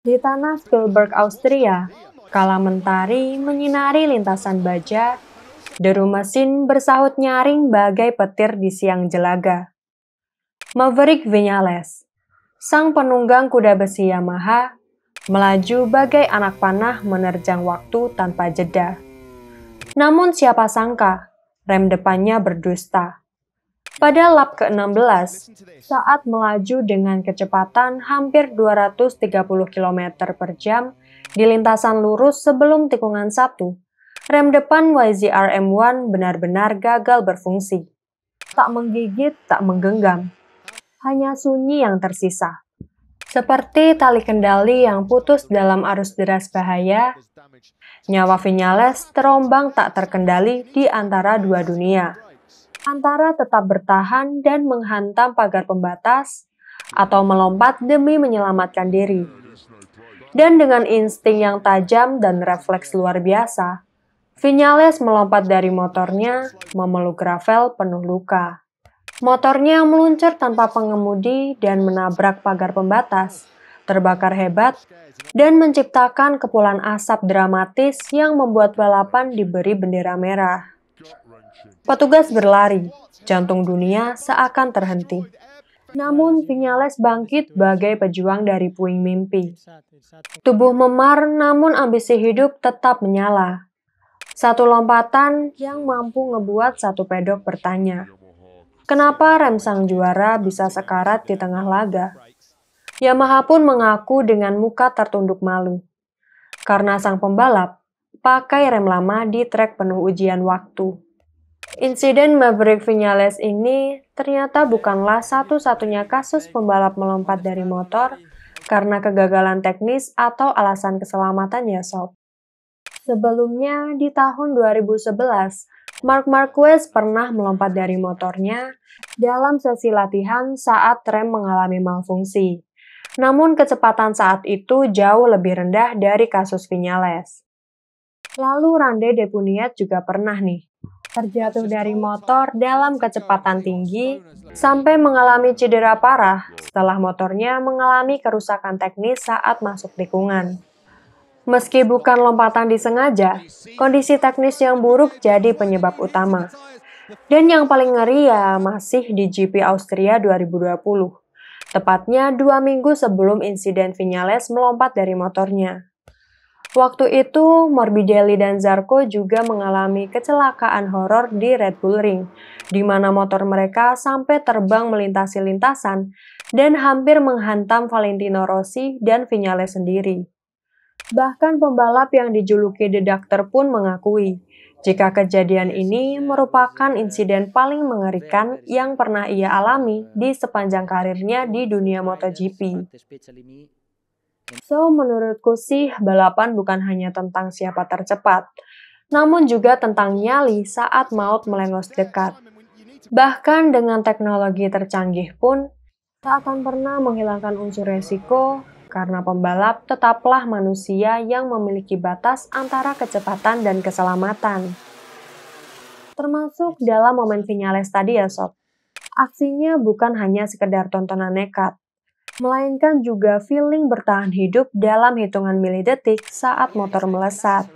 Di tanah Spielberg, Austria, kala mentari menyinari lintasan baja, deru mesin bersahut nyaring bagai petir di siang jelaga. Maverick Viñales, sang penunggang kuda besi Yamaha, melaju bagai anak panah menerjang waktu tanpa jeda. Namun siapa sangka, rem depannya berdusta. Pada lap ke-16, saat melaju dengan kecepatan hampir 230 km per jam di lintasan lurus sebelum tikungan 1, rem depan YZR M1 benar-benar gagal berfungsi. Tak menggigit, tak menggenggam. Hanya sunyi yang tersisa. Seperti tali kendali yang putus dalam arus deras bahaya, nyawa Viñales terombang tak terkendali di antara dua dunia. Antara tetap bertahan dan menghantam pagar pembatas, atau melompat demi menyelamatkan diri. Dan dengan insting yang tajam dan refleks luar biasa, Viñales melompat dari motornya, memeluk gravel penuh luka. Motornya meluncur tanpa pengemudi dan menabrak pagar pembatas, terbakar hebat, dan menciptakan kepulan asap dramatis yang membuat balapan diberi bendera merah. Petugas berlari, jantung dunia seakan terhenti. Namun Viñales bangkit bagai pejuang dari puing mimpi. Tubuh memar namun ambisi hidup tetap menyala. Satu lompatan yang mampu ngebuat satu pedok bertanya, kenapa rem sang juara bisa sekarat di tengah laga? Yamaha pun mengaku dengan muka tertunduk malu. Karena sang pembalap pakai rem lama di trek penuh ujian waktu. Insiden Maverick Viñales ini ternyata bukanlah satu-satunya kasus pembalap melompat dari motor karena kegagalan teknis atau alasan keselamatan ya sob. Sebelumnya di tahun 2011, Marc Marquez pernah melompat dari motornya dalam sesi latihan saat rem mengalami malfungsi. Namun kecepatan saat itu jauh lebih rendah dari kasus Viñales. Lalu Rande Depuniat juga pernah nih terjatuh dari motor dalam kecepatan tinggi sampai mengalami cedera parah setelah motornya mengalami kerusakan teknis saat masuk tikungan. Meski bukan lompatan disengaja, kondisi teknis yang buruk jadi penyebab utama. Dan yang paling ngeri ya masih di GP Austria 2020. Tepatnya 2 minggu sebelum insiden Viñales melompat dari motornya. Waktu itu, Morbidelli dan Zarco juga mengalami kecelakaan horor di Red Bull Ring, di mana motor mereka sampai terbang melintasi lintasan dan hampir menghantam Valentino Rossi dan Viñales sendiri. Bahkan pembalap yang dijuluki The Doctor pun mengakui, jika kejadian ini merupakan insiden paling mengerikan yang pernah ia alami di sepanjang karirnya di dunia MotoGP. So, menurutku sih, balapan bukan hanya tentang siapa tercepat, namun juga tentang nyali saat maut melengos dekat. Bahkan dengan teknologi tercanggih pun, tak akan pernah menghilangkan unsur resiko, karena pembalap tetaplah manusia yang memiliki batas antara kecepatan dan keselamatan. Termasuk dalam momen Viñales tadi ya sob. Aksinya bukan hanya sekedar tontonan nekat, melainkan juga feeling bertahan hidup dalam hitungan milidetik saat motor melesat.